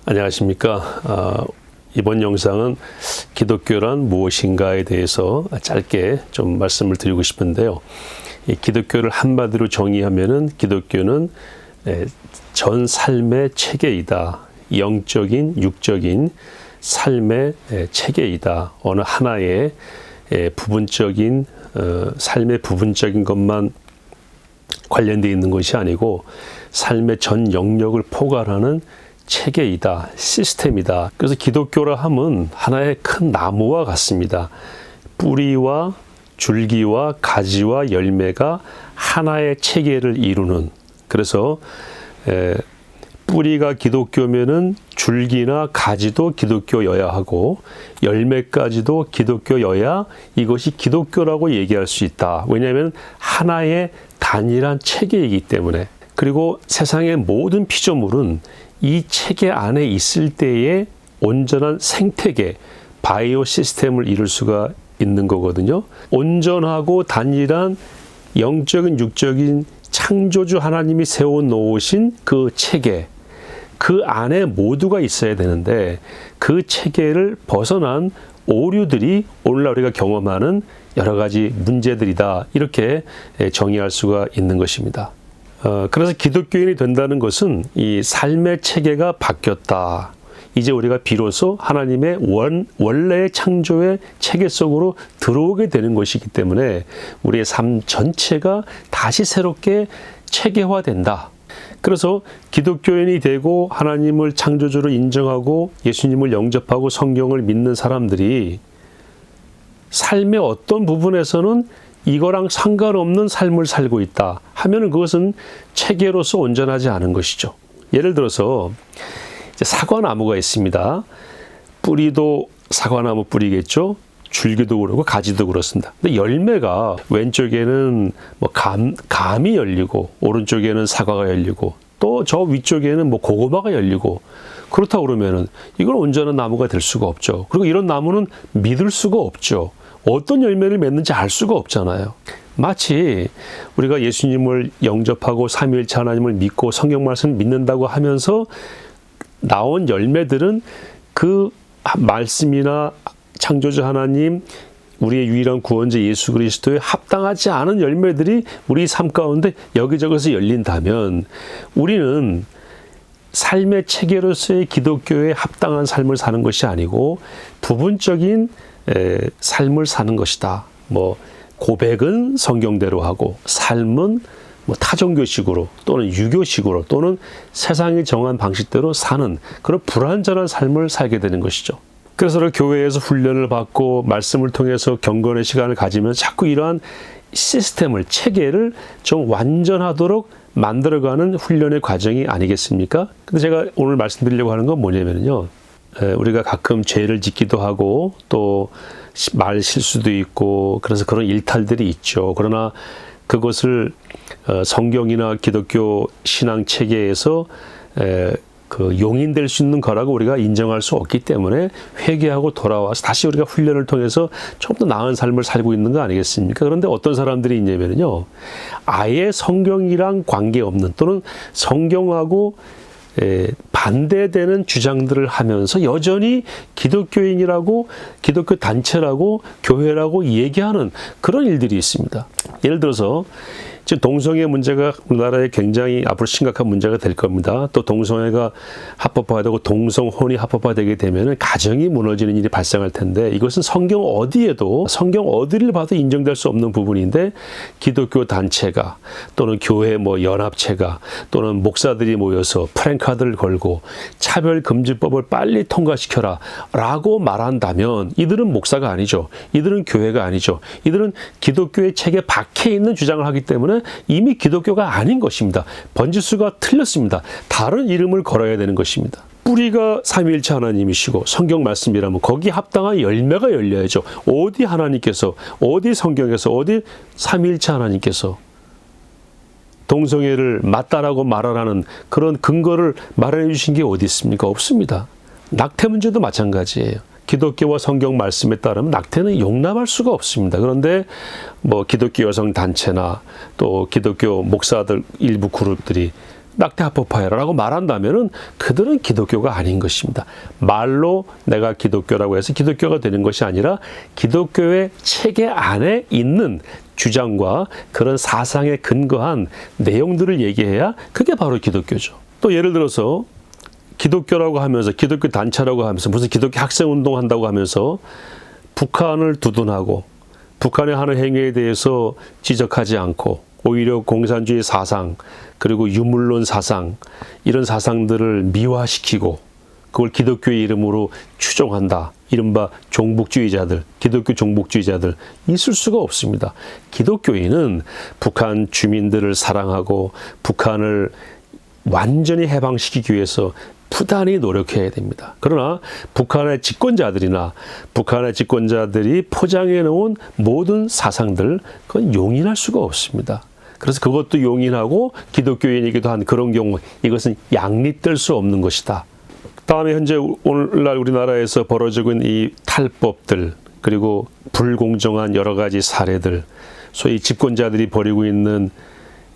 안녕하십니까. 이번 영상은 기독교란 무엇인가에 대해서 짧게 좀 말씀을 드리고 싶은데요. 이 기독교를 한마디로 정의하면은 기독교는 전 삶의 체계이다. 영적인, 육적인 삶의 체계이다. 어느 하나의 부분적인 삶의 부분적인 것만 관련되어 있는 것이 아니고 삶의 전 영역을 포괄하는 체계이다, 시스템이다. 그래서 기독교라 함은 하나의 큰 나무와 같습니다. 뿌리와 줄기와 가지와 열매가 하나의 체계를 이루는. 그래서 뿌리가 기독교면은 줄기나 가지도 기독교여야 하고 열매까지도 기독교여야 이것이 기독교라고 얘기할 수 있다. 왜냐하면 하나의 단일한 체계이기 때문에. 그리고 세상의 모든 피조물은 이 체계 안에 있을 때에 온전한 생태계, 바이오 시스템을 이룰 수가 있는 거거든요. 온전하고 단일한 영적인, 육적인 창조주 하나님이 세워놓으신 그 체계, 그 안에 모두가 있어야 되는데 그 체계를 벗어난 오류들이 오늘날 우리가 경험하는 여러 가지 문제들이다. 이렇게 정의할 수가 있는 것입니다. 그래서 기독교인이 된다는 것은 이 삶의 체계가 바뀌었다. 이제 우리가 비로소 하나님의 원래의 창조의 체계 속으로 들어오게 되는 것이기 때문에 우리의 삶 전체가 다시 새롭게 체계화된다. 그래서 기독교인이 되고 하나님을 창조주로 인정하고 예수님을 영접하고 성경을 믿는 사람들이 삶의 어떤 부분에서는 이거랑 상관없는 삶을 살고 있다 하면 그것은 체계로서 온전하지 않은 것이죠. 예를 들어서 이제 사과나무가 있습니다. 뿌리도 사과나무 뿌리겠죠. 줄기도 그렇고 가지도 그렇습니다. 근데 열매가 왼쪽에는 뭐 감이 열리고 오른쪽에는 사과가 열리고 또 저 위쪽에는 뭐 고구마가 열리고 그렇다고 그러면은 이건 온전한 나무가 될 수가 없죠. 그리고 이런 나무는 믿을 수가 없죠. 어떤 열매를 맺는지 알 수가 없잖아요. 마치 우리가 예수님을 영접하고 삼위일체 하나님을 믿고 성경 말씀을 믿는다고 하면서 나온 열매들은 그 말씀이나 창조주 하나님, 우리의 유일한 구원자 예수 그리스도에 합당하지 않은 열매들이 우리 삶 가운데 여기저기서 열린다면 우리는 삶의 체계로서의 기독교에 합당한 삶을 사는 것이 아니고 부분적인 삶을 사는 것이다. 뭐 고백은 성경대로 하고 삶은 뭐 타종교식으로 또는 유교식으로 또는 세상이 정한 방식대로 사는 그런 불완전한 삶을 살게 되는 것이죠. 그래서 교회에서 훈련을 받고 말씀을 통해서 경건의 시간을 가지면 자꾸 이러한 시스템을 체계를 좀 완전하도록 만들어가는 훈련의 과정이 아니겠습니까? 근데 제가 오늘 말씀드리려고 하는 건 뭐냐면요. 우리가 가끔 죄를 짓기도 하고 또 말 실수도 있고 그래서 그런 일탈들이 있죠. 그러나 그것을 성경이나 기독교 신앙 체계에서 그 용인될 수 있는 거라고 우리가 인정할 수 없기 때문에 회개하고 돌아와서 다시 우리가 훈련을 통해서 좀 더 나은 삶을 살고 있는 거 아니겠습니까? 그런데 어떤 사람들이 있냐면요. 아예 성경이랑 관계없는 또는 성경하고 반대되는 주장들을 하면서 여전히 기독교인이라고 기독교 단체라고 교회라고 얘기하는 그런 일들이 있습니다. 예를 들어서 지금 동성애 문제가 우리나라에 굉장히 앞으로 심각한 문제가 될 겁니다. 또 동성애가 합법화되고 동성혼이 합법화되게 되면 가정이 무너지는 일이 발생할 텐데 이것은 성경 어디를 봐도 인정될 수 없는 부분인데 기독교 단체가 또는 교회 연합체가 또는 목사들이 모여서 프랭카드를 걸고 차별금지법을 빨리 통과시켜라 라고 말한다면 이들은 목사가 아니죠. 이들은 교회가 아니죠. 이들은 기독교의 책에 박혀 있는 주장을 하기 때문에 이미 기독교가 아닌 것입니다. 번지수가 틀렸습니다. 다른 이름을 걸어야 되는 것입니다. 뿌리가 삼위일체 하나님이시고 성경 말씀이라면 거기에 합당한 열매가 열려야죠. 어디 하나님께서 어디 성경에서 어디 삼위일체 하나님께서 동성애를 맞다라고 말하라는 그런 근거를 마련해 주신 게 어디 있습니까? 없습니다. 낙태 문제도 마찬가지예요. 기독교와 성경 말씀에 따르면 낙태는 용납할 수가 없습니다. 그런데 기독교 여성 단체나 또 기독교 목사들 일부 그룹들이 낙태 합법화해라라고 말한다면은 그들은 기독교가 아닌 것입니다. 말로 내가 기독교라고 해서 기독교가 되는 것이 아니라 기독교의 체계 안에 있는 주장과 그런 사상에 근거한 내용들을 얘기해야 그게 바로 기독교죠. 또 예를 들어서 기독교라고 하면서 기독교 단체라고 하면서 무슨 기독교 학생운동 한다고 하면서 북한을 두둔하고 북한의 하는 행위에 대해서 지적하지 않고 오히려 공산주의 사상 그리고 유물론 사상 이런 사상들을 미화시키고 그걸 기독교의 이름으로 추종한다. 이른바 종북주의자들, 기독교 종북주의자들 있을 수가 없습니다. 기독교인은 북한 주민들을 사랑하고 북한을 완전히 해방시키기 위해서 부단히 노력해야 됩니다. 그러나 북한의 집권자들이 포장해 놓은 모든 사상들 그건 용인할 수가 없습니다. 그래서 그것도 용인하고 기독교인이기도 한 그런 경우 이것은 양립될 수 없는 것이다. 다음에 현재 오늘날 우리나라에서 벌어지고 있는 이 탈법들 그리고 불공정한 여러 가지 사례들 소위 집권자들이 벌이고 있는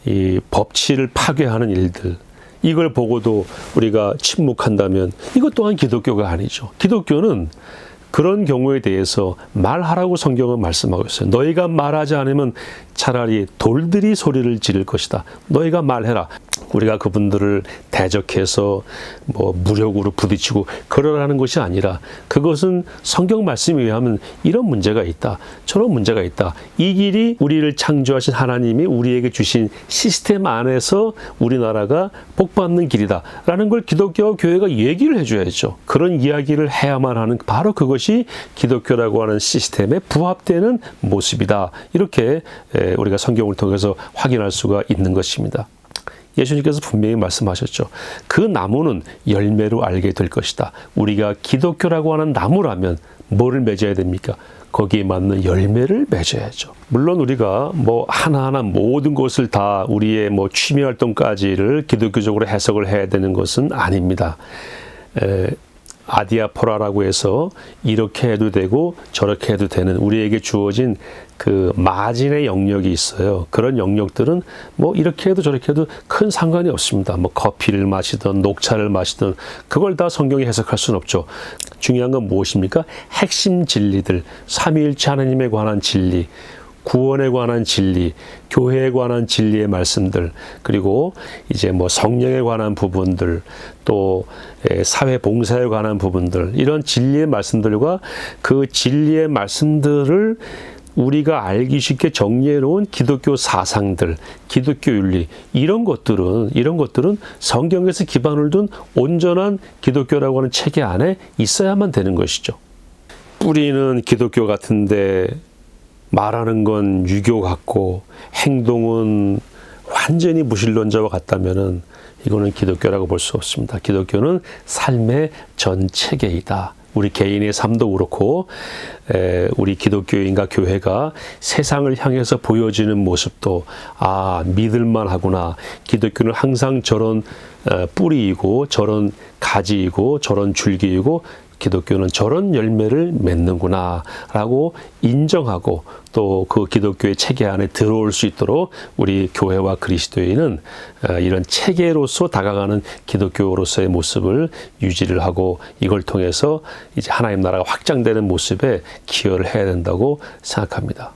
이 법치를 파괴하는 일들 이걸 보고도 우리가 침묵한다면 이것 또한 기독교가 아니죠. 기독교는 그런 경우에 대해서 말하라고 성경은 말씀하고 있어요. 너희가 말하지 않으면 차라리 돌들이 소리를 지를 것이다. 너희가 말해라. 우리가 그분들을 대적해서 뭐 무력으로 부딪히고 그러라는 것이 아니라 그것은 성경 말씀에 의하면 이런 문제가 있다. 저런 문제가 있다. 이 길이 우리를 창조하신 하나님이 우리에게 주신 시스템 안에서 우리나라가 복받는 길이다. 라는 걸 기독교 교회가 얘기를 해줘야죠. 그런 이야기를 해야만 하는 바로 그것이 기독교라고 하는 시스템에 부합되는 모습이다. 이렇게 우리가 성경을 통해서 확인할 수가 있는 것입니다. 예수님께서 분명히 말씀하셨죠. 그 나무는 열매로 알게 될 것이다. 우리가 기독교라고 하는 나무라면 뭐를 맺어야 됩니까? 거기에 맞는 열매를 맺어야죠. 물론 우리가 뭐 하나하나 모든 것을 다 우리의 뭐 취미 활동까지를 기독교적으로 해석을 해야 되는 것은 아닙니다. 아디아포라라고 해서 이렇게 해도 되고 저렇게 해도 되는 우리에게 주어진 그 마진의 영역이 있어요. 그런 영역들은 뭐 이렇게 해도 저렇게 해도 큰 상관이 없습니다. 뭐 커피를 마시든 녹차를 마시든 그걸 다 성경에 해석할 수는 없죠. 중요한 건 무엇입니까? 핵심 진리들, 삼위일체 하나님에 관한 진리, 구원에 관한 진리, 교회에 관한 진리의 말씀들, 그리고 이제 뭐 성령에 관한 부분들, 또 사회 봉사에 관한 부분들, 이런 진리의 말씀들과 그 진리의 말씀들을 우리가 알기 쉽게 정리해 놓은 기독교 사상들, 기독교 윤리, 이런 것들은 성경에서 기반을 둔 온전한 기독교라고 하는 체계 안에 있어야만 되는 것이죠. 뿌리는 기독교 같은데 말하는 건 유교 같고 행동은 완전히 무신론자와 같다면은 이거는 기독교라고 볼 수 없습니다. 기독교는 삶의 전 체계이다. 우리 개인의 삶도 그렇고 우리 기독교인과 교회가 세상을 향해서 보여지는 모습도 믿을만 하구나. 기독교는 항상 저런 뿌리이고 저런 가지이고 저런 줄기이고 기독교는 저런 열매를 맺는구나 라고 인정하고 또 그 기독교의 체계 안에 들어올 수 있도록 우리 교회와 그리스도인은 이런 체계로서 다가가는 기독교로서의 모습을 유지를 하고 이걸 통해서 이제 하나님 나라가 확장되는 모습에 기여를 해야 된다고 생각합니다.